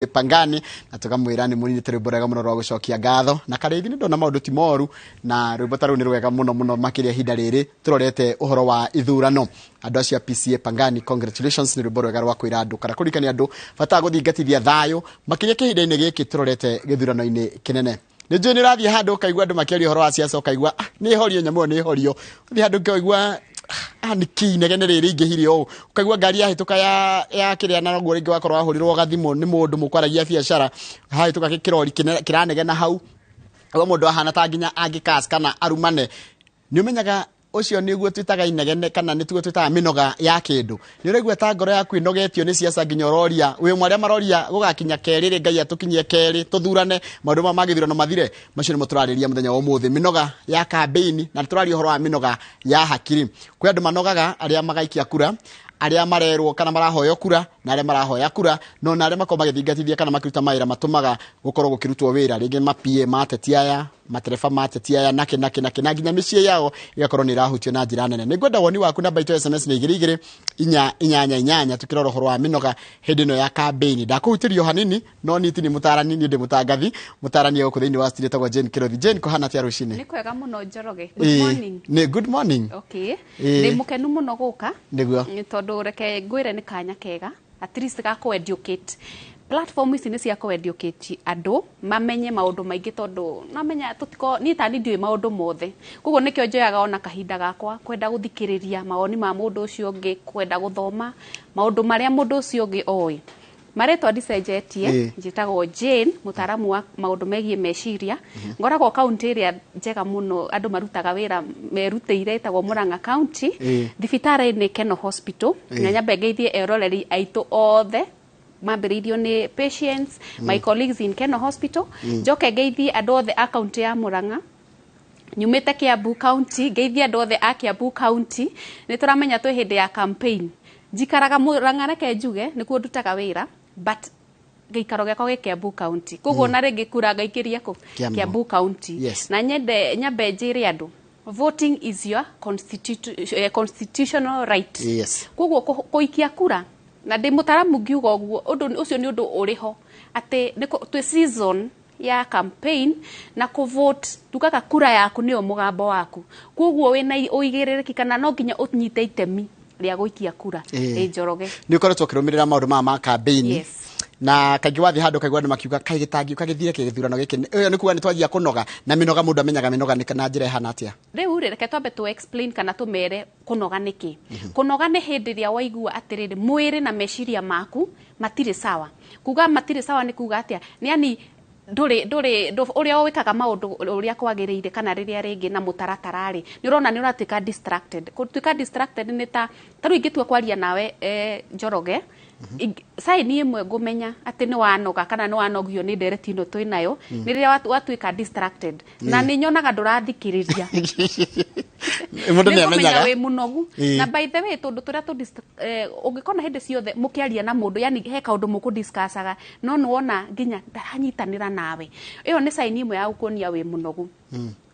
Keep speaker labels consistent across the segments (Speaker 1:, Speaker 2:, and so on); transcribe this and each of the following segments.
Speaker 1: Pangani na tukamwira ni munini rwimbo rwega muno rwa gucokia ngatho na karithi ndona maundu ti moru na rwimbo taru ni rwega muno makiria hinda riri turorete uhoro wa ithurano andu acio PCA Pangani, congratulations. Ni rwimbo rwega rwa kwira andu kana kurikania andu bata guthingatithia thayo makiria kihinda-ini giki turorete githurano-ini kinene. Ni njui ni rathie handu ukaigua andu makiaria uhoro wa siasa ukaigua ni horio nyamu ni horio uthie handu ukaigua ni kinegene riri ingihiri o ukaigua ngari yahituka ya kiria na ngo ringi wakorwo wahurirwo gathimo ni mundu mukwaragia biacara hahituka kirori kiranegena hau ago mundu ahana ta nginya angikas kana arumane ni umenyaga ucio niguo twitaga inegene kana nituo twitaga minoga ya kindu ni uregua ta ngoro yaku inogetio ni siasa nginya uroria wi mwaria maroria gugakinya kerire ngai atukinyie keri tuthurane maundu ma magithurano mathire macio ni muturariria muthenya wa umuthi minoga ya campaign na turaria uhoro wa minoga ya hakiri kwi andu manogaga aria magaikia kura aria marerwo kana marahoyo kura na aria marahoya kura no na aria makoma githingatithia kana makiruta mawira matumaga gukorwo gukirutwo wira ringi mapie mateti aya materefa mateti aya nake na nginya micii yao igakorwo ni rahutio na njira nene. Ningwenda woni waku namba itu SMS ni 2288 tukirora uhoro wa minoga hindi no ya campaign ndakuhutirio hanini no niti ni mutarani ni ndi mutangathi mutarani yako thiini wa studio tagwa Jane Kirothi. Jane ko hana tia rucini
Speaker 2: ni kwega muno Njoroge. Good morning.
Speaker 1: Ni good morning.
Speaker 2: Okay ni mukenu muno guka
Speaker 1: niguo
Speaker 2: tondu reke ngwire ni kanya kega at least ga ku educate platform ici ni cia ku educate andu mamenye maundu maingi tondu namenya tutiko ni tani ndiwe maundu mothe koguo nikio njoyaga ona kahinda gakwa kwenda guthikiriria maoni ma mundu ucio ungi kwenda guthoma maundu maria mundu ucio ungi oi maretwa ndicenjetie njitagwo Jane mutaramu wa maundu megie meciria ngoragwo county ria njega muno andu marutaga wira merutire etagwo Murang'a County thibitari ni Keno Hospital na nyambe ngeithie eroreri aitu othe mambiririo ni patients my colleagues in Keno Hospital njoke ngeithie andu othe a county ya Murang'a nyumite Kiambu County ngeithie andu othe a Kiambu County ni turamenya twi hindi ya campaign njikaraga Murang'a reke njuge nikuo ndutaga wira but geikaro giakwa gi Kiambu County koguo na ringi kura ngaikiria ku Kiambu County na nyambe njire andu voting is your constitutional right koguo kuikia kura na ndi mutaramu ngiuga uguo undu ucio ni undu uriho ati twi season ya campaign na ku vote tukaga kura yaku ni mugambo waku koguo wina uigiririki kana no nginya unyite itemi ria guikia kura Njoroge
Speaker 1: ni ukoretwo kirumirira maundu ma campaign na kaigi wathi handu kaigwa ni makiuga kai gitangi ukagithire kithurano giki iyo ni kuga ni twajia kunoga na minoga mundu amenyaga minoga ni kana njira hana atia
Speaker 2: riu reke twambe tu explain kana tumere kunoga niki kunoga ni hindi ria waigua atiriri mwiri na meciria maku matire sawa kuga matire sawa ni kuga atia ni ani nduri uria wikaga maundu uria kwagiriire kana riria ringi na mutaratarari ni urona ni uratika distracted kutuika distracted ni ta taru ingitua kwaria nawe Njoroge sai ni imwe ngumenya ati ni wanoga kana ni wanogio ni ndereti ino twinayo ni riria watuika distracted na ni nyonaga ndurathikiriria
Speaker 1: mundu ni amenyaga
Speaker 2: we munogu na by the way tondu turia tu ungikona hindi ciothe mukiaria na mundu yani he kaundu muku discussaga no nuona nginya ndaranyitanira nawe iyo ni sign imwe ya ukuonia we munogu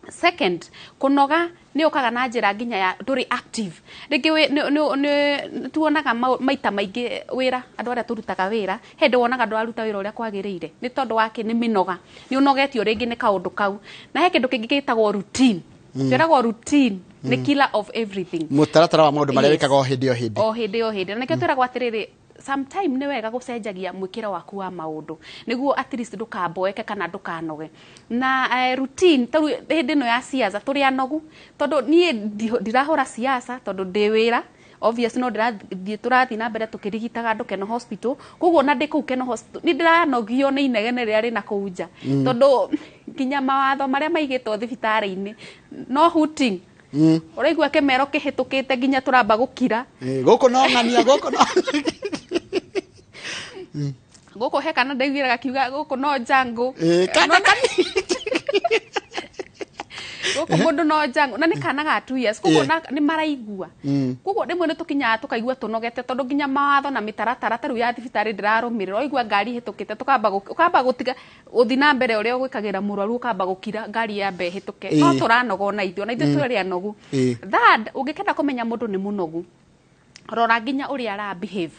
Speaker 2: second kunoga ni ukaga na njira nginya ya nduri active ringi ni tuonaga maita maingi wira andu aria turutaga wira hindi wonaga nduraruta wira uria kwagiriire ni tondu wake ni minoga ni unogetio ringi ni kaundu kau na he kindu kingi gitagwo routine kiragwo routine ni killer of everything
Speaker 1: mutaratara wa maundu maria wikaga o hindi na nikio twiragwo atiriri sometime ni wega gucenjagia mwikira waku wa maundu niguo at least ndukamboeke kana ndukanoge na routine taru hindi no ya siasa turi anogu tondu nie ndirahora siasa tondu ndi wira obvious no turathi na mbere tukirigitaga andu Keno Hospital koguo na ndi ku Keno Hospital ni ndiranogio ni inegene ria rina kuja tondu nginya mawatho maria maigitwo thibitari-ini no hooting uraigua kemero kihitukite nginya turamba gukira guku no ngania guku no
Speaker 2: guku he kana ndaiguira gakiuga guku no jangu
Speaker 1: kana
Speaker 2: guku mundu no jangu na ni kana ga 2 years koguo ni maraigua koguo rimwe ni tukinyaa tukaigua tunogete tondu nginya mawatho na mitaratara taru ya thibitari ndirarumirira oigua ngari hitukite tukamba gutiga uthi na mbere uria gwikagira murwaru ukamba gukira ngari ya mbe hituke no turanogo na ithu turi anogu third ungikenda kumenya mundu ni munogu rora nginya uria ara behave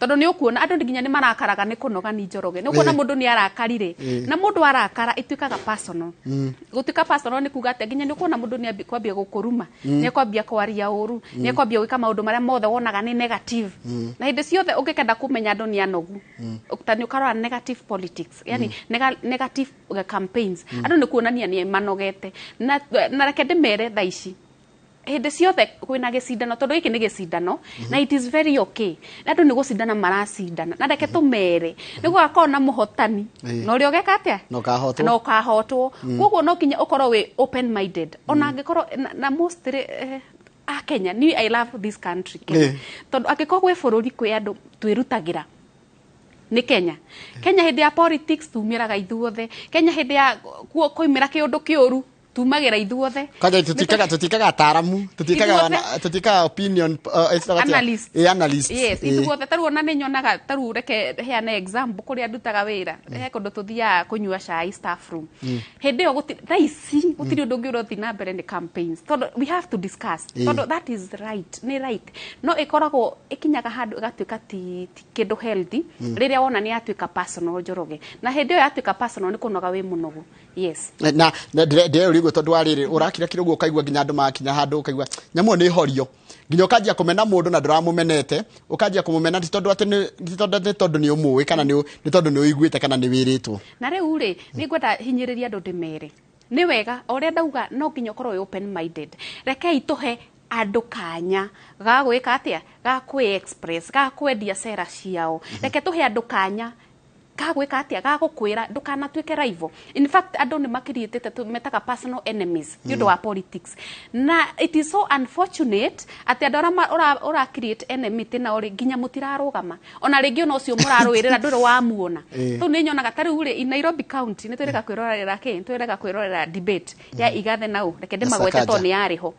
Speaker 2: tondu ni ukuona andu nginya ni marakaraga ni kunoga ni Njoroge ni ukuona mundu ni arakarire na mundu arakara ituikaga personal gutuika personal ni kuga ati nginya ni ukuona mundu ni kwambia gukuruma ni kwambia kwaria uru ni kwambia gwika maundu maria mothe wonaga ni negative na hindi ciothe ungikenda kumenya andu ni anogu ukutani ukarora negative politics yani negative campaigns andu ni kuonania ni manogete na reke ndimere thaa ici hindi ciothe kwina gicindano tondu giki ni gicindano na it is very okay andu ni gucindana maracindana na reke tumere niguo akorwo na muhotani na uria ugeka atia no kahotwo koguo no kinya ukorwo we open minded ona angikorwo na mostly Kenya ni I love this country Kenya tondu angikoo gwe bururi kwi andu twirutagira ni Kenya hindi ya politics tumiraga ithuothe Kenya hindi ya kuimira kiundu kiuru tumagira ithuothe
Speaker 1: kaja tutikaga ataramu tutikaga opinion analyst
Speaker 2: yes ithuothe taru ona ni nyonaga taru reke heana example kuri andutaga wira he kundu tuthia kunyua chai staff room hindi yo guti gutiri undu ngiuro thi na mbere ni campaigns tondu we have to discuss tondu that is right ni right no ikoragwo ikinyaga handu igatuika ti kindu healthy riria wona ni atuika personal Njoroge na hindi yo atuika personal ni kunoga wi munogu yes
Speaker 1: na ndio tondu ariri urakira kirugo ukaigua nginya andu makinya handu ukaigua nyamu ni horio nginya ukajia kumena mundu na nduramumenete ukajia kumumena tondu ati ni tondu ni umui kana ni tondu ni uiguite kana ni wiritwo
Speaker 2: na riu ri ni ngwenda hinyiriria andu ndimere ni wega oria ndauga no nginya ukorwo open minded reke ituhe andu kanya ga gwika atia ga kwi express ga kwendia cera ciao reke tuhe andu kanya kagwika atia gagukwira ndukanatuike rival in fact andu ni makirietete tumetaga personal enemies ndio wa politics na it is so unfortunate ati andu ora create enemy tina ori ginya mutirarugama ona ringi ona ucio murarwirira nduru wa muona tu ni nyonaga tari uri in Nairobi county ni twirega kwirorera twirega kwirorera debate ya igathe nau reke ndimagwete to ni ariho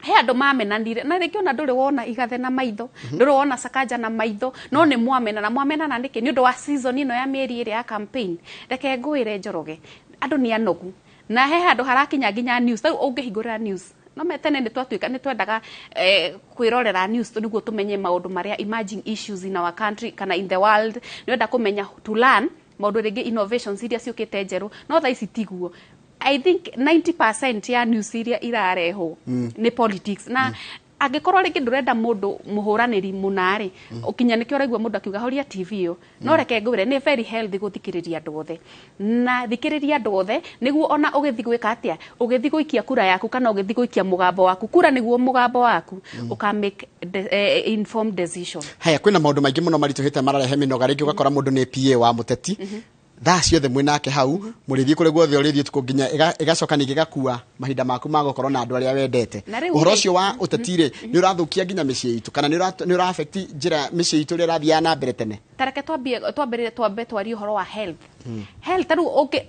Speaker 2: he andu mamenanire na ringi ona nduri wona igathe na maitho nduri wona Sakaja na maitho no ni mwamena na niki ni undu wa season ino ya mieri iri ya campaign reke ngwire Njoroge andu ni anogu na he andu harakinya nginya news tau ungihingurira news no metene ni twatuika ni twendaga kwirorera news niguo tumenye maundu maria emerging issues in our country kana in the world ni wenda kumenya to learn maundu ringi innovations iria ciukite njeru no tha ici tiguo I think 90% ya news iria irareho ni politics na angikorwo ringi ndurenda mundu muhuraniri munari ukinya nikio raigua mundu akiuga horia TV yo no reke ngwire ni very healthy guthikiriria andu othe na thikiriria andu othe niguo ona ugithi gwika atia ugithi guikia kura yaku kana ugithi guikia mugambo waku kura niguo mugambo waku uka make informed decision
Speaker 1: haya kwina maundu maingi muno marituhite mararehe minoga ringi ugakora mundu ni PA wa muteti thaa ciothe mwinake hau murithie kure guothe urithie tuko nginya igacoka ningi gakua mahinda maku magokorwo na andu aria wendete uhoro ucio wa utetire ni urathukia nginya micii itu kana ni ura affect njira micii itu ria rathia na mbere tene
Speaker 2: tareke twambe twari uhoro wa health health taru okay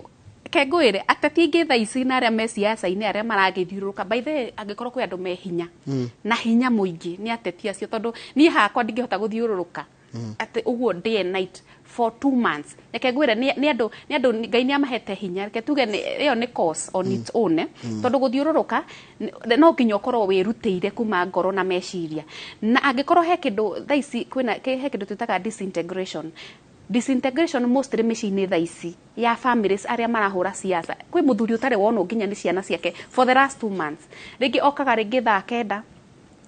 Speaker 2: kengwire ateti ngi thaa ici na aria me siasa-ini aria maragithiuruka by the angikorwo kwi andu me hinya na hinya muingi ni ateti acio tondu ni hakwa ndingihota guthiururuka ati uguo day and night for 2 months reke ngwire ni andu Ngai ni amahete hinya reke tuge iyo ni cause on its own tondu guthiururuka no nginya ukorwo wirutire kuma ngoro na meciria na angikorwo he kindu thaa ici kwina he kindu twitaga disintegration mostly micini thaa ici ya families aria marahura siasa kwi muthuri utare wona nginya ni ciana ciake for the last 2 months ringi okaga ringi thaa kenda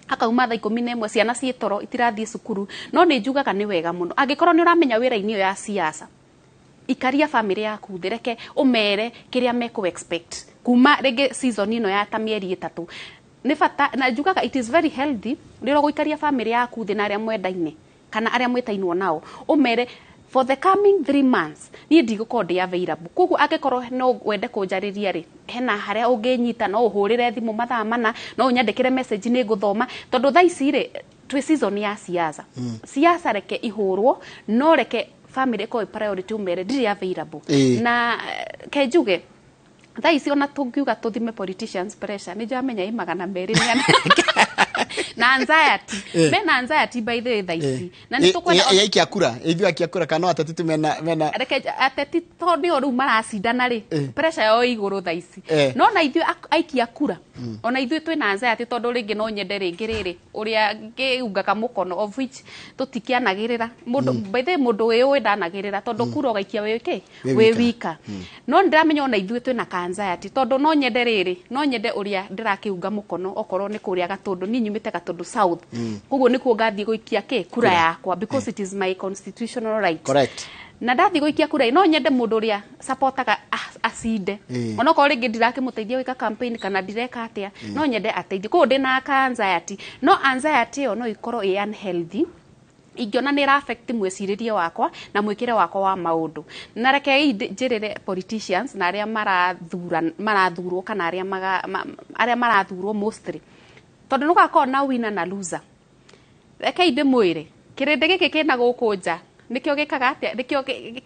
Speaker 2: akauma thaa 11 ciana ciitoro itirathie cukuru no ni njugaga ni wega muno angikorwo ni uramenya wira-ini ya siasa ikaria family yaku thireke umere kiria meku expect kuma ringi season ino ya ta mieri 3 ni bata na njugaga it is very healthy ndiro guikaria family yaku thina aria mwendaine kana aria mwetainwo nao umere for the coming 3 months ni ndigukorwo ndi available koguo angikorwo no wende kunjariria ri hena haria unginyita no uhurire thimu mathaa mana no unyandikire message ni nguthoma tondu thaa ici ri twi season ya siasa siasa reke ihurwo no reke family ko priority umere ndiri available na kenjuge thaa ici ona tungiuga tuthime politicians pressure ni jamenya i 200 na anxiety mena anxiety by the way thaici na nĩ tũkwenda
Speaker 1: yaikia kura ithuĩ akia kura kana ateti tu mena
Speaker 2: reke ateti tondũ rĩu maracindana rĩ pressure yao igũrũ thaici no na ithuĩ aikia kura ona ithuĩ twĩna anxiety tondũ rĩngĩ no nyende rĩngĩ rĩrĩ ũrĩa ngĩungaga mũkono of which tũtikianagĩrĩra mũndũ by the way mũndũ ũyũ ndanagĩrĩra tondũ kura ũgaikia wĩ wika no ndĩramenya ona ithuĩ twĩna anxiety tondũ no nyende rĩrĩ no nyende ũrĩa ndĩrakĩunga mũkono okorwo nĩ kũrĩa Gatũndũ ni nyumĩte Gatũndũ South koguo nĩkuo ngathiĩ gũikia kura yakwa because it is my constitutional right.
Speaker 1: Correct.
Speaker 2: Na ndathi gũikia kura no nyende mũndũ ũrĩa supportaga acinde ona ko rĩngĩ ndirakĩmũteithia gwĩka campaign kana ndireka atĩa no nyende ateithie koguo ndĩna anxiety no anxiety ĩyo no ikorwo ĩ unhealthy ingĩona nĩ affect mwĩcirĩrie wakwa na mwĩkĩre wakwa wa maũndũ na reke njĩrĩre politicians na arĩa marathurwo kana arĩa marathurwo mostly tondũ nĩ gũgakorwo na winner na loser reke ndĩmwĩre kĩrĩndĩ gĩkĩ kĩna gũkũ nja nikio gĩkaga atĩa nikio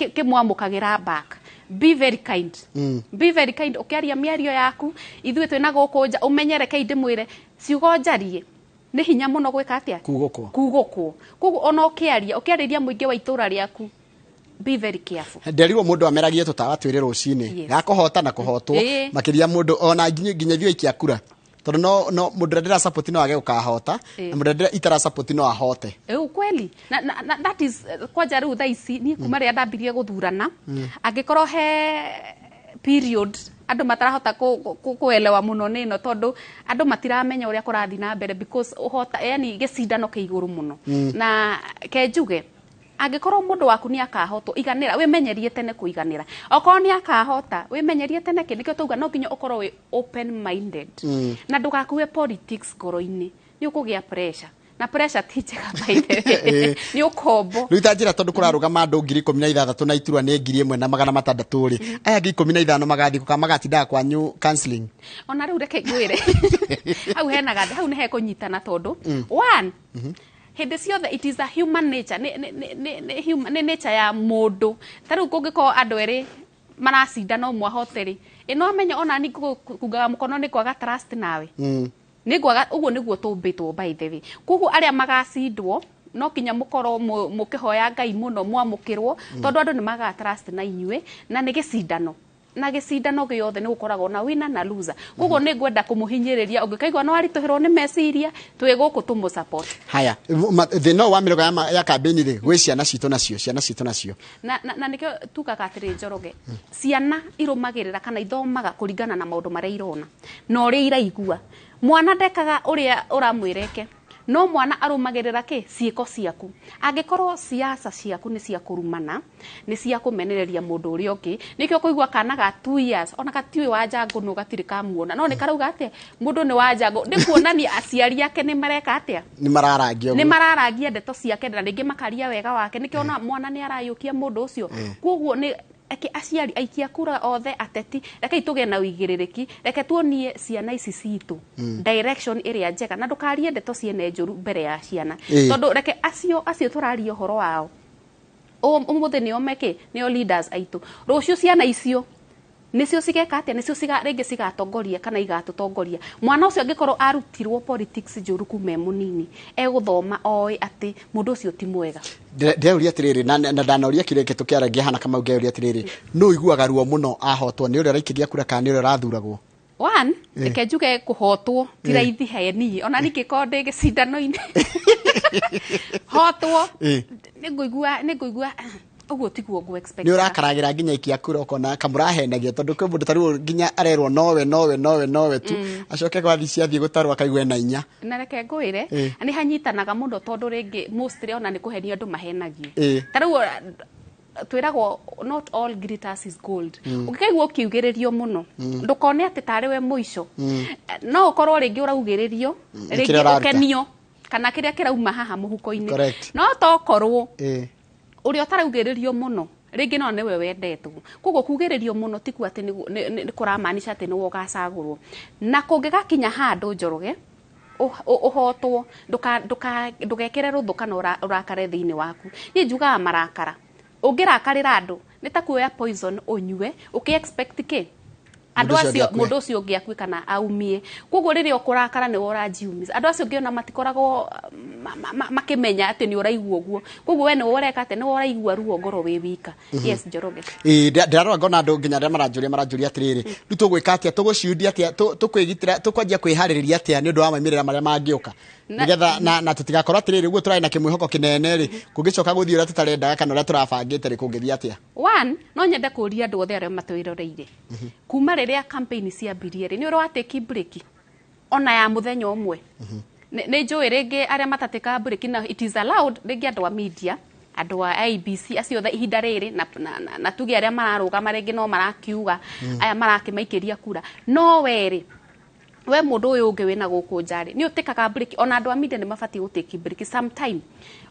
Speaker 2: kĩmwamũkagĩra back be very kind be very kind ũkĩaria mĩario yaku ithuĩ twĩna gũkũ nja ũmenye reke ndĩmwĩre ciugo njarie nĩ hinya mũno gwĩka atĩa kugũkwo koguo ona ũkĩarĩria mũingĩ wa itũra rĩaku be very careful
Speaker 1: nderirwo mũndũ ameragie tũtawa twĩrĩ rũcinĩ gakũhota na kũhotwo makĩria mũndũ ona nginya ithuĩ aikia kura tondũ no mũndũ ndĩra support no age gũkahota na mũndũ ndĩra itara support no ahote
Speaker 2: kweli na that is kwanja rĩu thaa ici niĩ kuma rĩrĩa ndambirie gũthurana angĩkorwo he period andũ matarahota kuelewa muno nino tondu andũ matiramenya ũrĩa kũrathi na mbere because yani gĩcindano kĩ igũrũ mũno na kenjuge angĩkorwo mũndũ waku nĩ akahotwo iganĩra wĩmenyerie tene kũiganĩra okorwo nĩ akahota wĩmenyerie tene kĩndĩkĩo tauga no nginya ũkorwo wĩ open minded na ndũgakue politics ngoro-inĩ nĩ ũkũgĩa pressure na pressure ti njega by the way nĩ ũkombo
Speaker 1: rĩu ta njĩra tondũ kũrarũgama andũ 16,000 na iturwa nĩ 1,600 rĩ aya 15 magathĩ magatindaga kwanyu counseling
Speaker 2: ona rĩu reke ngwĩre hau hena gande hau nĩ hekũnyitana tondũ one hĩndĩ ciothe it is a human nature nĩ nature ya mũndũ ta rĩu kũngĩkorwo andũ erĩ maracindana ũmwe ahote rĩ no amenye ona ni kugaga mũkono nĩ kwaga trust nawe nĩgwaga ũguo nĩguo tũmbĩtwo by the way koguo arĩa magacindwo no kinya mũkorwo mũkĩhoya Ngai mũno mwamũkĩrwo tondũ andũ nĩ magaga trust na inyuĩ na nĩ gĩcindano gĩothe nĩ gũkoragwo na winner na loser koguo nĩ ngwenda kũmũhinyĩrĩria ũngĩkaigua no aritũhĩrwo nĩ meciria twĩ gũkũ tũmũ support
Speaker 1: haya thĩna wa mĩrogo ya campaign rĩ gwĩ ciana citũ nacio
Speaker 2: na nĩkĩo tugaga atĩrĩ Njoroge ciana irũmagĩrĩra kana ithomaga kũringana na maũndũ marĩa irona na ũrĩa iraigua mwana ndekaga ũrĩa ũramwĩreke no mwana arũmagĩrĩra ciĩko ciaku angĩkorwo siasa ciaku nĩ cia kũrumana nĩ cia kũmenereria mũndũ ũrĩa ũngĩ nĩkĩo kũigua kana ga 2 years ona gatiũĩ wa Njango no gatirĩ kamuona no nĩ karauga atĩa mũndũ nĩ wa Njango nĩ kuonania aciari ake nĩ mareka atĩa nĩ mararangia ndeto ciake na rĩngĩ makaria wega wake nĩkĩo ona mwana nĩ arayũkia mũndũ ũcio koguo nĩ aciari aikia kura othe ateti reke itũge na ũigĩrĩrĩki reke tuonie ciana ici citũ direction ĩrĩa njega na ndũkarie ndeto ciene njũru mbere ya ciana tondũ reke acio tũraria ũhoro wao ũmũthĩ nĩo leaders aitũ rũciũ ciana icio nĩcio cigeka atĩa nĩcio rĩngĩ cigatongoria kana igatũtongoria mwana ũcio angĩkorwo arutirwo politics njũru kuma mũnini egũthoma oĩ atĩ mũndũ ũcio ti mwega
Speaker 1: ndĩreuria atĩrĩrĩ na ndanoria kĩreke tũkĩaragia hana kama ngeuria atĩrĩrĩ no iguaga ruo mũno ahotwo nĩ ũrĩa araikĩria kura kana nĩ ũrĩa arathuragwo
Speaker 2: one reke njuge kũhotwo ti raithi heni ona nĩkĩkorwo ndĩ gĩcindano-inĩ hotwo nĩngũigua ũguo tiguo ngũ expect
Speaker 1: nĩ ũrakaragĩra nginya ikia kura ũkona kamũrahenagia tondũ kwĩ mũndũ tarĩu nginya arerwo nowe tu acoke gwathi ciathiĩ gũtarwo akaigua ena inya
Speaker 2: na reke ngwĩre nĩ hanyitanaga mũndũ tondũ rĩngĩ mostly ona nĩ kũhenio andũ mahenagio tarĩu twĩragwo not all glitters is gold ũngĩkaigua ũkiugĩrĩrio mũno ndũkone atĩ tarĩ we mũico no ũkorwo rĩngĩ ũraugĩrĩrio rĩngĩ ũkenio kana kĩrĩa kĩrauma haha mũhuko-inĩ no tokorwo ũrĩa ũtaraugĩrĩrio mũno rĩngĩ no nĩwe wendetwo koguo kugĩrĩrio mũno ti kuo atĩ nĩ kũramaanisha atĩ nĩwe ũgacagũrwo na kũngĩgakinya handũ Njoroge ũhotwo ndũgekere rũthũ kana ũrakare thĩinĩ waku niĩ njugaga marakara ũngĩrakarĩra andũ nĩ ta kuoya poison ũnyue ũkĩ expect andu acio mundu ucio ungi akui kana aumie koguo riria ukurakara ni urajiumiza andu acio ungi ona matikoragwo makimenya ati ni uraigua guo koguo we ni ureka ati ni uraigua ruo ngoro wi wika yes Njoroge
Speaker 1: ndirarora ngona andu nginya aria maranjuria atiriri riu tugwika atia tuguciudia atia tukwigitira tukwanjia kwihariria atia ni undu wa maimirira maria mangiuka nigetha na tutigakorwo atiriri guo turai na kimwihoko kinene ri kungicoka guthii uria tutarendaga kana uria turabangite ri kungithii atia one
Speaker 2: no nyende kuria andu othe aria matwiroreire kuma riria campaign ciambirie ri ni uri wa take break ona ya muthenya umwe ni njui ringi aria matateka break na it is allowed ringi andu a media andu a IBC acio tha ihinda riri na tuge aria mararugama ringi no marakiuga aya marakimaikiria kura no weri we mundu uyu ungi wina guku njari ni utikaga break ona andu a media ni mabati gutake break sometime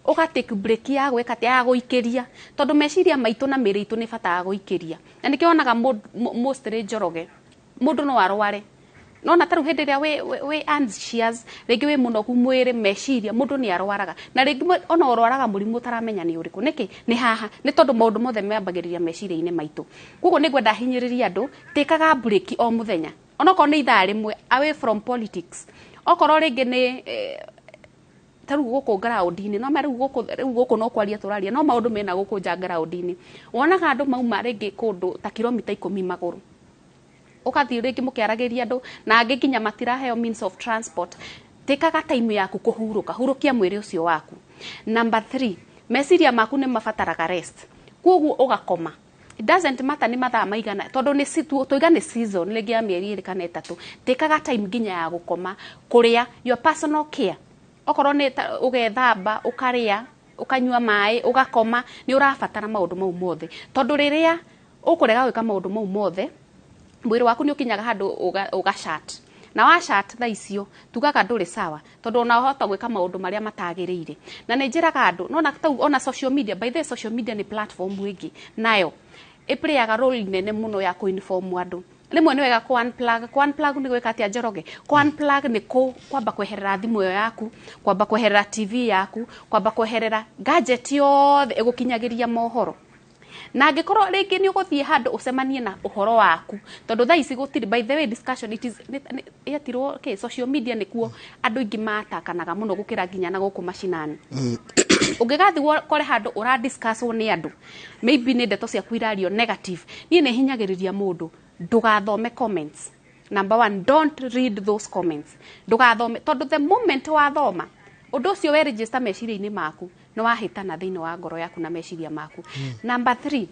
Speaker 2: uga take break ya gweka tia ya guikiria tondu meciria maitu na miri itu ni bata guikiria na nikionaga mostly Njoroge mundu no arware no na taru hindi ria we anxious ringi we munogu mwiri meciria mundu ni arwaraga na ringi ona urwaraga murimu taramenya ni uriku niki ni haha ni tondu maundu mothe meambagiriria meciria-ini maitu koguo ni gwenda hinyiriria andu tikaga break o muthenya onoko ni ithaa rimwe away from politics okoro ringi ni taru guku ground-ini no maru guku no kwaria turaria no maundu mena guku nja ground-ini wonaga andu mauma ringi kundu ta kilomita 10 maguru ukathi ringi mukiaragiria andu na angi nginya matiraheo means of transport tikaga time yaku hurukia mwiri ucio waku number 3 meciria maku ni mabataraga rest koguo ugakoma it doesn't matter ni mathaa maigana tondu ni tuiga ni season ringi ya mieri iri kana 3 tikaga time nginya ya gukoma kuria your personal care okoro ni ugethamba ukaria ukanyua mai ugakoma ni urabatara maundu mau mothe tondu riria ukurega gwika maundu mau mothe mwiri waku ni ukinyaga handu ugashat na wa shat tha icio tugaga nduri sawa tondu ona hota gwika maundu maria matagiriire na ni njiraga andu no na ona social media by the social media ni platform wingi nayo iplayaga role nene muno ya kuinform andu rimwe ni wega ku unplug ni gwika atia Njoroge ku unplug ni kwamba kweherera thimu yaku kwamba kweherera TV yaku kwamba kweherera gadget yothe igukinyagiria mohoro na angikorwo ringi ni uguthie handu ucemanie na uhoro waku tondu tha ici gutiri by the way discussion it is yatirwo social media nikuo andu ingi matakanaga muno gukira nginya na guku mashinani ungigathi kore handu ura discuss ni andu maybe ni ndeto cia kwirario negative ni ne hinyagiriria mundu ndugathome comments number 1 don't read those comments ndugathome tondu the moment wathoma undu ucio we register meciria-ini maku no wahitana thiini wa ngoro yaku na meciria maku number 3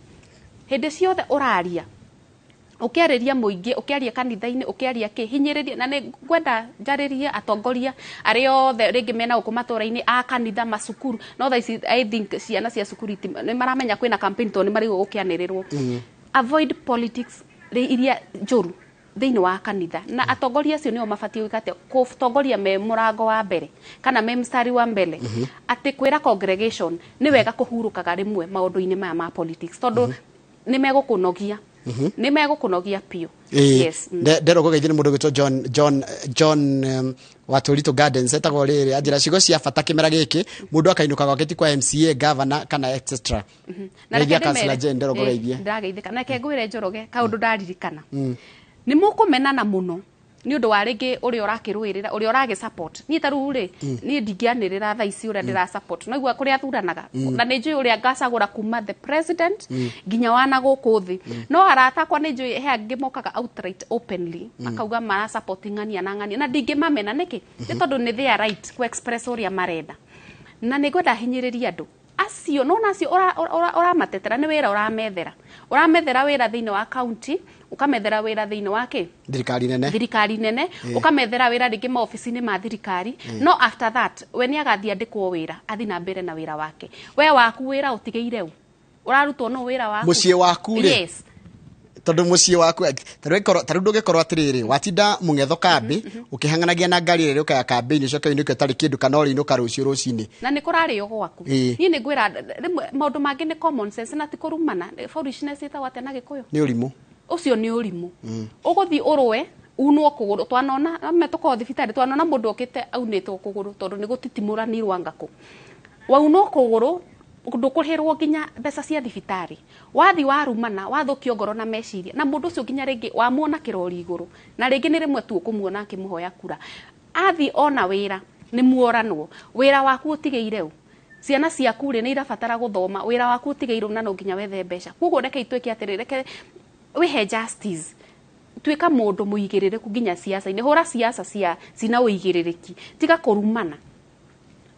Speaker 2: hindi ciothe uraria ukiariria muingi ukiaria kanitha-ini ukiaria hinyiriria na ni gwenda njariria atongoria aria othe ringi mena guku matura-ini a kanitha macukuru no tha ici I think ciana cia cukuru ni maramenya kwina campaign to ni mari gukianirirwo avoid politics iria njuru thiini wa kanitha na atongoria acio nio mabatie gwikate kutongoria me murango wa mbere kana me mstari wa mbele ati kwira congregation ni wega kuhurukaga rimwe maundu-ini maya ma politics tondu ni megukunogia ni megukunogia pio
Speaker 1: yes ndero kugeithia ni mundu gitwo John Waturito Gardens etagwo riri anjira cigo cia bata kimera giki mundu akainuka gwaketi kwa MCA governor kana etc na reke councilor Jane ndero kugeithia
Speaker 2: ndageithika na kengwire Njoroge kaundu ndaririkana ni mukumenana muno ni undu wa ringi uri urakirwirira uri urage support ni taru ri ni ndingianirira tha ici uri ndira support no igwa kuri athuranaga na ni njui uri ngacagura kuma the president nginya wana guku thi no arata kwa ni njui he angi mokaga outright openly akauga mara supporting ngania na ngania na ndingimamena niki ni tondu ni their right ku express uri marenda na ni gwenda hinyiriria andu acio no nacio ora matetera ni wira uramethera wira thiini wa county ukamethera wira thiini wa thirikari nene ukamethera wira ringi ma office-ini ma thirikari no after that we ni agathia ndikwo wira athi na mbere na wira wake we waku wira utigeire u urarutwo no wira waku
Speaker 1: mucie waku ri
Speaker 2: yes
Speaker 1: tondu mucie waku taru ndugikorwo atiriri watinda mungetho kambi ukihanganagia na ngari riri ukaya kambi-ini coke inuke tari kindu kana ori inuka rucio rucini
Speaker 2: na ni kurari gwaku ni ni ngwira maundu mangi ni common sense na ti kurumana foolishness ita wate na gikuyu
Speaker 1: ni urimu
Speaker 2: ucio ni urimu uguthi urwe unwo kuguru twanona me tuko thibitari twanona mundu okite aunitwo kuguru tondu ni gutitimura ni rwangaku waunwo kuguru ndukurihirwo nginya mbeca cia thibitari wathi warumana wathukio ngoro na meciria na mundu ucio nginya ringi wamuona kirori iguru na ringi ni rimwe tu ukumuona akimuhoya kura athi ona wira ni muoranwo wira waku utigeire u ciana ciaku ri ni irabatara guthoma wira waku utigeire na no nginya wethe mbeca koguo reke itweke atiri reke wihe justice twika mundu muigiririku nginya siasa-ini hura siasa cina uigiririku tiga kurumana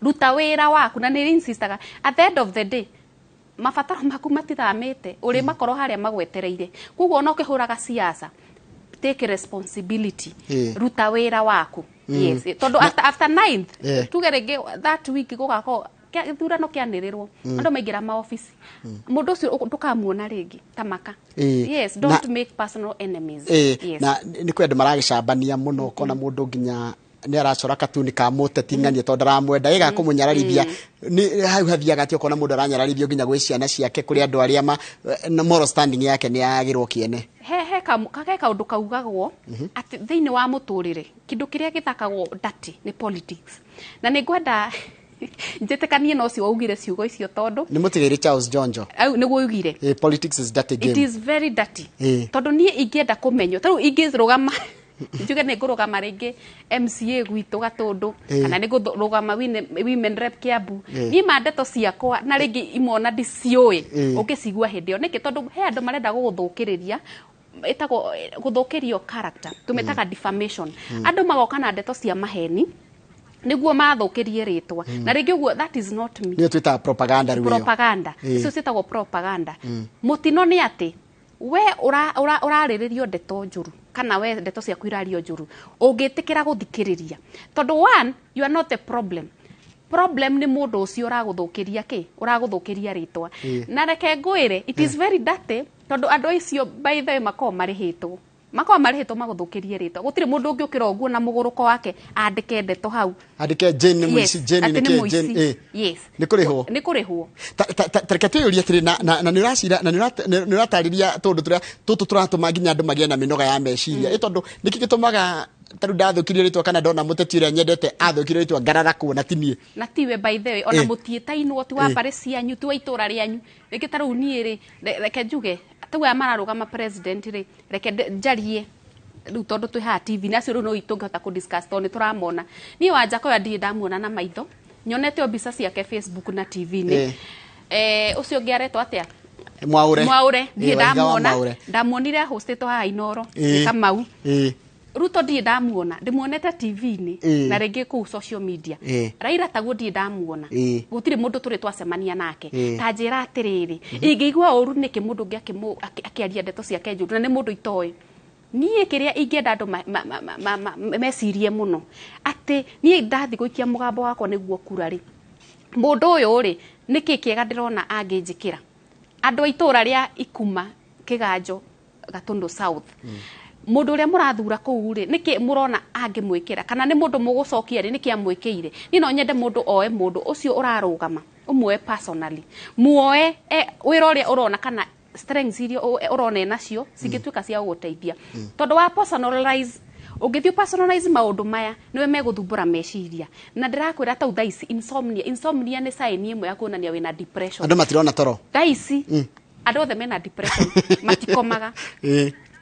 Speaker 2: ruta wira waku na ni insistaga at the end of the day mabataro maku matithamite uri makoro haria magwetereire koguo no kihuraga siasa take responsibility ruta wira waku yes tondu after 9th tugerege that week gugako thurano kianirirwo andu maingira ma office mundu ucio ndukamuona ringi tamaka yes don't make personal enemies
Speaker 1: yes na ni kwendu maragicambania muno kona mundu nginya ni aracora katuni ka muteti ng'ania tondu aramwenda iga kumunyararithia ni hau hathiaga ti okona mundu aranyararithio nginya gwi ciana ciake kuri andu aria moral standing yake ni yagirwo kiene he kaundu kaugagwo ati thiini wa muturire kindu kiria githakagwo ndati ni politics na ni ngwenda njetekanie no cio waugire ciugo icio tondu ni mutigeire Charles Jonjo
Speaker 2: au ni guugire
Speaker 1: politics is dirty game
Speaker 2: it is very dirty tondu nie ingienda kumenyo taru ingirugama njuge ni ngurugama ringi MCA gwitu gatundu kana ni ngurugama women rep Kiambu ni mandeto ciakwa na ringi imona ndiciui ukicigua hindio niki tondu he andu marenda guguthukiriria itago guthukirio character tumetaga defamation andu magoka na ndeto cia maheni niguo mathukirie ritwa na ringi uguo that is not me
Speaker 1: ni twita propaganda riu
Speaker 2: propaganda icio citagwo propaganda mutino ni ati we urariririo ndeto njuru kana we ndeto ciaku irario njuru ungitikira guthikiriria tondu one you are not the problem ni mundu ucio uraguthukiria uraguthukiria ritwa na reke ngwire it is very dirty tondu andu icio by the way mako marihitwo maguthukirie ritwa gutire mundu ungi ukira uguo na muguruko wake andike ndeto hau
Speaker 1: andike Jane muici Jane ni ke Jane
Speaker 2: yes
Speaker 1: ni kurihwo tareke tuyuria tiri na ni uracira na ni uratariria tondu tutu turatuma nginya andu magie na minoga ya meciria tondu niki gitumaga taru ndathukirie ritwa kana ndona muteti uria nyendete athukirie ritwa ngarara kuona tinie
Speaker 2: na tiwe by the way ona mutietainwo ti wa bare cianyu ti wa itura rianyu reke taru nie ri reke njuge tuwe mararugama president ri reke njarie riu tondu twi ha TV na cio no itungihota ku discuss tondu turamona ni wanja ko ndi ndamuona na maitho nyonete mbica ciake Facebook na TV ni ucio ngiaretwo atia Mwaure ndi ndamuonire hostito ha Inoro Kamau Ruto ndi ndamuona ndimuonete TV-ini na ringi ku social media Raila taguo ndi ndamuona gutire mundu turi twacemania nake ta njira atiriri ingigwa uru niki mundu ngi akiaria ndeto ciake njuru na ni mundu itoi nie kiria ingienda andu mecirie muno ati nie ndathi guikia mugambo wakwa niguo kurari mundu uyu ri niki kiega ndirona anginjikira andu itura ria Ikuma Kiganjo Gatundu South mundu ria murathura kuu ri niki murona angimwikira kana ni mundu mugucokia ri niki amwikiire ni no nyende mundu oe mundu ucio urarugama umwe personally muoe wira uria urona kana strengths iria urona nacio cingituika cia guteithia tondu wa personalize ungithio personalize maundu maya niwe meguthumbura meciria na ndirakwira ta thaici insomnia ni sign imwe ya kuonania wina depression
Speaker 1: andu matirona toro
Speaker 2: thaici andu othe mena depression matikomaga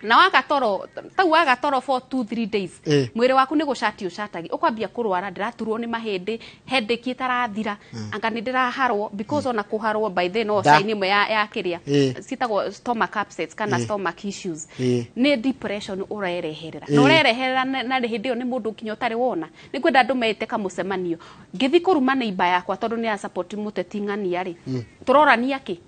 Speaker 2: na wagatoro tau wagatoro for 2-3 days mwire waku ni gucati ucatagi ukwambia kurwara ndiraturwo ni mahindi headache itarathira anga ni ndiraharwo because ona kuharwo by then no sign imwe ya kiria citagwo stomach upsets kana stomach issues ni depression urereherera no urereherera na hindi yo ni mundu kinyo tari wona ni kwenda andu mete kamucemanio ngithi kuruma ni iba yakwa tondu ni ya support muteti ng'ania ri turorania ki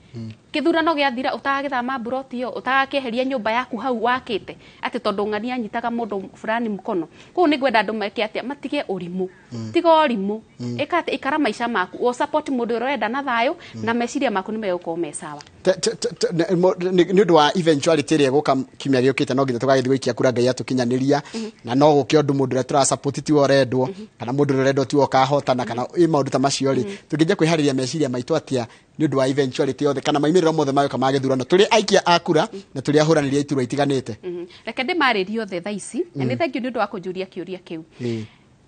Speaker 2: kithurano giathira utagithama buroti yo utakeheria nyumba yaku hau wakite ati tondu ng'ania nyitaga mundu fulani mkono ku ni gwenda andu meke atia matige urimu tiga urimu ikate ikara maisha maku o support mundu urenda na thayo na meciria maku ni megukoma mesawa
Speaker 1: ni ndu wa eventuality ria guka kimya giukite no nginya tugagithi gwikia kura Ngai atukinyaniria na no guke undu mundu ria tura support ti orendwo kana mundu urendwo ti okahotana kana maundu ta macio ri tungije kwihariria meciria maitu atia ni ndu wa eventuality othe kana maimiriro mothe mayo kama githurano turi aikia akura na turi ahuraniria iturwa itiganite
Speaker 2: reke ndimaririe othe thaici na ni thank you ni ndu wa kunjuria kiuria kiu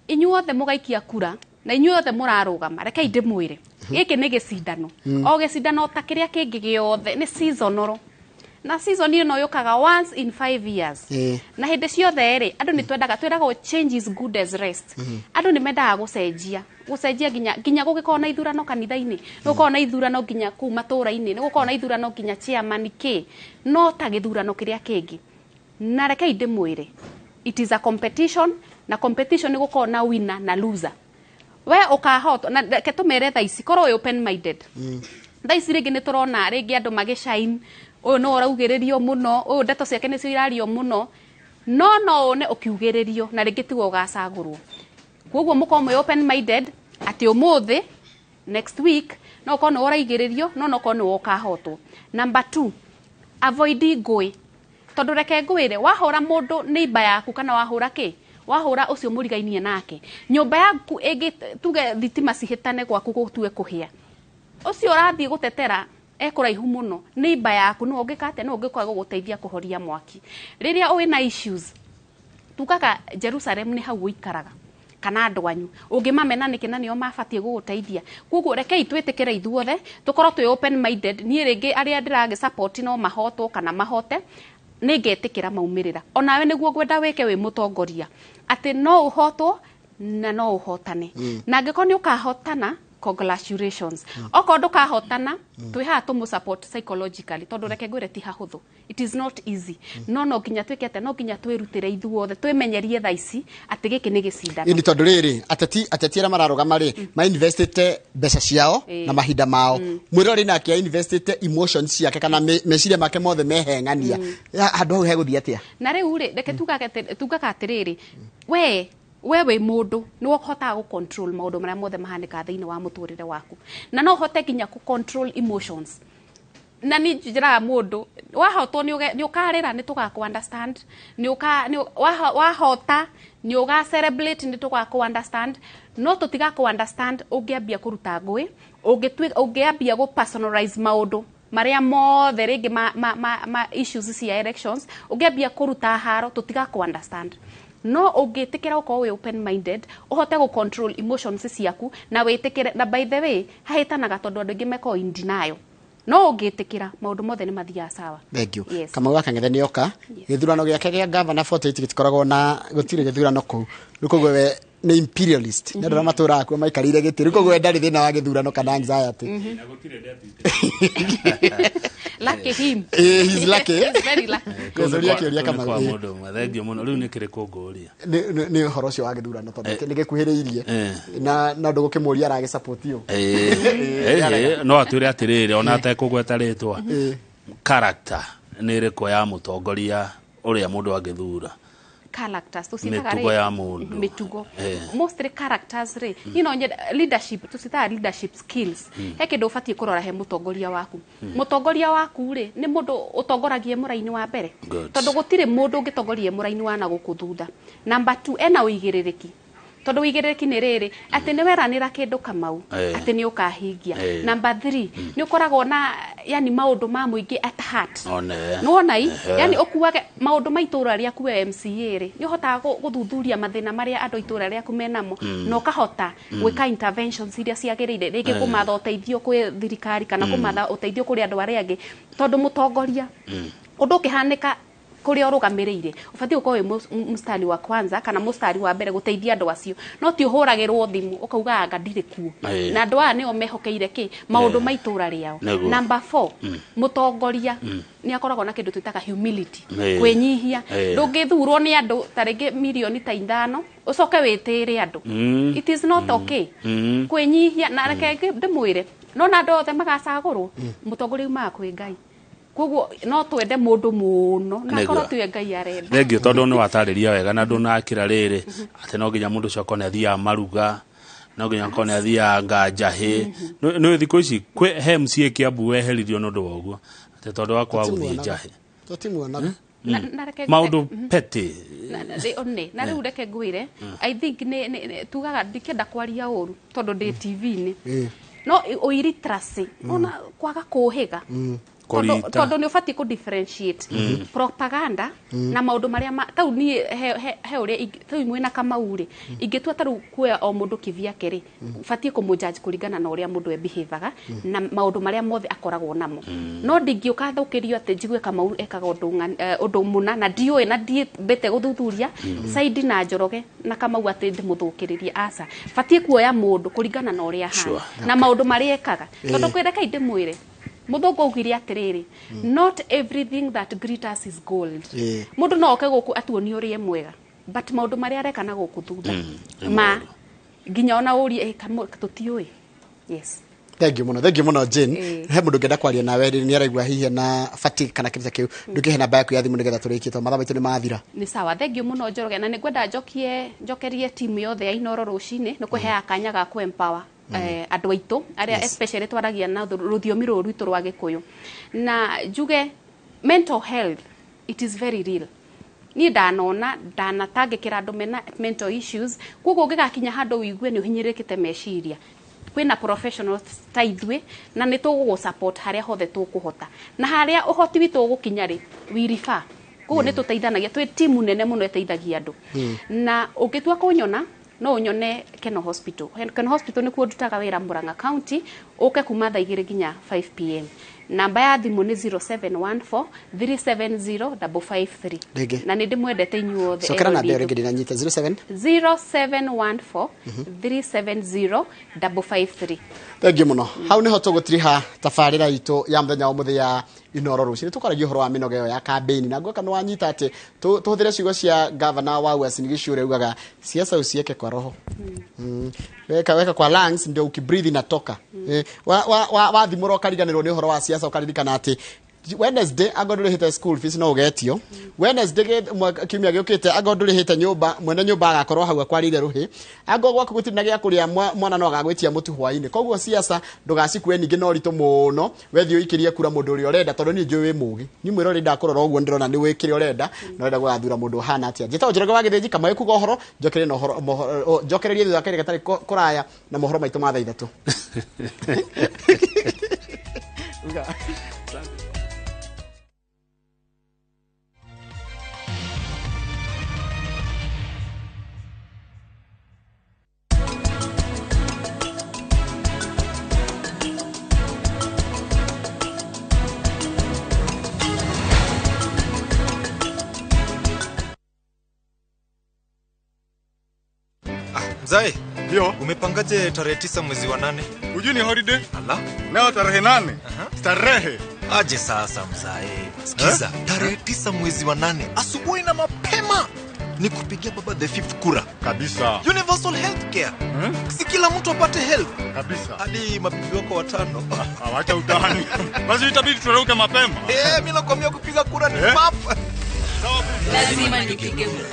Speaker 2: inyuothe mugaikia kura na inyuothe murarugama reke ndimwire giki ni gicindano o gicindano ta kiria kingi giothe ni seasonal na season ino yukaga once in 5 years na hindi ciothe ri andu ni twendagwo change is good as rest andu ni mendaga gucenjia ginya gugikona na ithurano kanitha-ini gukona na ithurano ginya ku matura-ini ni gukona na ithurano ginya chairman ki no ta githurano kiria kingi na reke ndimwire it is a competition na competition ni gukona winner na loser we ukahotwo na reke tumere tha ici korwo open minded tha ici ringi ni turona ringi andu magishine uyu no uraugererio muno uyu ndeto ciake ni cio irario muno no one ukiugeririo na ringi tigo ugacagurwo koguo mukorwo open minded ati umuthi next week no kono uraigererio no kono ukahotwo. Number 2, avoid ngui tondu reke ngwire wahura mundu neighbor yaku kana wahura ki wahura ucio murigainie nake nyumba yaku igi tuge thitima cihitane gwaku gutue kuhia ucio urathie gutetera ekuraihu muno neighbor yaku no ungikate no ungikwa guguteithia kuhoria mwaki riria wina issues tukaga Jerusalem ni hau uikaraga kana andu anyu ungimamena niki na nio mabatie guguteithia koguo reke itwitikira ithuothe tukorwo twi open minded nie ringi aria ndirage support no mahotwo kana mahote ningetikira maumirira onawe niguo gwenda wike wi mutongoria ati no uhotwo na no uhotane na ngiko ni ukahotana congratulations oko ndukahotana twi ha tumu support psychologically tondu reke ngwire ti hahuthu it is not easy no nginya twikete no nginya twirutire ithuothe twimenyerie tha ici ati giki ni gicindano
Speaker 1: ini tondu riri ateti ara mararugama ri ma investite mbeca ciao na mahinda mao mwirori nake ya investite emotions ciake kana meciria make mothe mehengania andu he guthia atia
Speaker 2: na riu ri reke tugaga atiriri wewe mundu ni uhotaga control maundu maria mothe mahanika thiini wa muturire waku na no uhote ginya ku control emotions na ni njira mundu wahotwo ni ukarira ni tugaku understand wahota ni uga celebrate ni tugaku understand no tutiga ku understand ungiambia kuruta ngui ungiambia go personalize maundu maria mothe ringi ma issues cia elections ungiambia kuruta haro tutiga ku understand no ungitikira uko we open minded uhote go control emotions ciaku na witikire na by the way hahitanaga tondu andu ingi meko in denial no ungitikira maundu mothe ni mathia sawa.
Speaker 1: Thank you. Kama wakang'ethe ni oka githurano giake gia governor 48 gitikoragwo na gutire githurano ku rukogo we ni imperialist ndio matura akwa maikarire giti rukogo we ndari thina wa githurano kana anxiety
Speaker 3: na gutire deputy
Speaker 2: lucky him
Speaker 1: he's lucky
Speaker 2: he's very lucky
Speaker 1: kuzuria kiuria kama
Speaker 3: kwa mundu mathengio muno riu ni kire kunguria
Speaker 1: ni horo cio wa githurano tondu ni gikuhiriirie na ndu gukimuria arage support yo
Speaker 3: no atwire atiriri ona atekugweta ritwa character ni riko ya mutongoria uria mundu agithura
Speaker 2: characters tusitaga
Speaker 3: mitugo ya mundu
Speaker 2: mitugo mostly characters re leadership tusitaga leadership skills heke ndo fatie kurora he mutongoria waku re ni mundu utongoragie muraini wa mbere tondu gutire mundu ungitongoria muraini wa na gukuthutha. Number 2 ena uigiririki tondu uigiririki ni riri ati ni weranira kindu kamau ati ni ukahingia. Number 3 ni ukoragwo na yani maundu ma muingi at heart no onai yani ukuwage maundu maitura ria ku MCA ri ni hota guthuthuria mathina maria andu itura ria ku menamo no kahota gwika interventions iria ciagirire ringi kumatha uteithio kwi thirikari kana kumatha uteithio kuri andu aria angi tondu mutongoria undu kihanika kuria urugamirire ubathie ukorwo mustari wa kwanza kana mustari wa mbere guteithia andu acio no ti uhuragirwo thimu ukauga anga ndire kuo na andu aya nio mehokeire ki maundu maitura riao. Number 4 mutongoria ni akoragwo na kindu twitaga humility kwenyihia ndungithurwo ni andu taringi milioni ta 5 ucoke witire andu it is not okay kwenyihia na reke ndimwire no na andu othe magacagurwo mutongoria uma kwi Ngai koguo no twende mundu muno na korwo twi Ngai arenda
Speaker 3: thengio tondu ni watariria wega na ndu nakira riri ati no nginya mundu coko ne thia maruga no nginya kone athia ngajahi no thiko ici kwe MCA Kiambu weheririo no ndu woguo ati tondu wakwa guthia njahi
Speaker 1: tutimuonaga
Speaker 2: na reke
Speaker 3: maundu peti
Speaker 2: na riu reke ngwire I think ni tugaga ndikenda kwaria uru tondu ndi TV ni no oiritrasi ona kwaga kuhiga Tondu ni ufati ku differentiate propaganda na maundu maria tau ni he uri tau imwe na kamauri ingitua taru kuya o mundu kivia keri ufati ku mujudge kuringana na uria mundu behavior na maundu maria mothe akoragwo namo no ndingiuka thukirio ati jigue kamauru ekaga undu muna na ndioi na ndie bete guthuthuria side na njoroge na kamau ati ndimuthukiririe asa fati kuoya mundu kuringana na uria hana na maundu maria ekaga tondu kwireka inde mwire muthungu augire atiriri not everything that glitters is gold mundu no oke guku atuoni urie mwega but maundu maria areka na guku thutha ma nginya ona uri tutioi yes.
Speaker 1: Thank you muno Jane. He mundu ngenda kwaria nawe ni araigua hihi na fati kana kirita kiu ndukihe namba yaku ya thimu nigetha turikie mathaa maitu ni mathira.
Speaker 2: Ni sawa, thank you muno Njoroge na ningwenda njokerie timu yothe ya Inoro rucini ni kuhea kanya ga ku empower andu aitu aria especially twaragia na ruthiomi rwitu rwa Gikuyu na juge mental health it is very real. Ni ndanatangikira andu mena mental issues kugo ungigakinya handu wigue ni uhinyirikite meciria kwina professionals taithwe na nitugu support haria hothe tukuhota na haria uhoti witu gukinya ri we refer kugo nituteithanagia twi timu nene muno eteithagia andu na ungitua kunyona no unyone Keno Hospital. Keno Hospital ni kuo ndutaga wira Murang'a County uke kuma thaa 2 nginya 5 pm. Namba ya thimu ni 0714 370 553 na ndi mwendete inyuothe
Speaker 1: sokera na ndio ngidi nanyita
Speaker 2: 0714 370 553.
Speaker 1: Thank you muno. Hau ni hoto gutiriha tafarira itu ya muthenya umuthi ya Inoro rucini tukaragia horo wa minoga yo ya campaign na ngoka no wanyita ati tuhuthire ciugo cia governor wa Uasin Gishu ugaga siasa usieke kwa roho weka kwa lungs ndio ukibreathe inatoka wa thimuro kariganirwo ni horo wa siasa ukaririkana ati Wednesday agodure hita school fees no getio Wednesday kimya giukite agodure hita nyumba mwene nyumba agakorwo hau akwarire ruhi agogwa kugutina gia kuria mwana no agagwitia mutu hwaine koguo siasa ndugacikwe ningi no rito muno wethio ikirie kura mundu uri orenda tondu ni njui wi mugi ni mwiro ri ndakorora uguo ndirona ni wikire orenda no renda gwathura mundu hana atia njita Njoroge wa Githiji kama ikuga horo njokere no horo njokererie thutha kare gatari kuraya na mohoro maitu ma thaa 3
Speaker 4: Mzai, ndio umepangaje tarehe 9 mwezi wa 8?
Speaker 5: Ujui ni holiday?
Speaker 4: Allah.
Speaker 5: Leo tarehe 8. Starehe.
Speaker 4: Aje sasa Mzai. Sikiza, tarehe 9 mwezi wa 8 asubuhi na mapema ni kupigia baba the 5th kura.
Speaker 5: Kabisa.
Speaker 4: Universal healthcare. Si kila mtu apate health.
Speaker 5: Kabisa.
Speaker 4: Hadi mabibi wako 5.
Speaker 5: Awacha utani. Basi itabidi turuke mapema.
Speaker 4: Mimi nakwambia kupiga kura ni papa.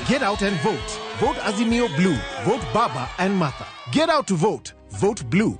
Speaker 6: Get out and vote. Vote Azimio Blue. Vote Baba and Martha. Get out to vote. Vote Blue.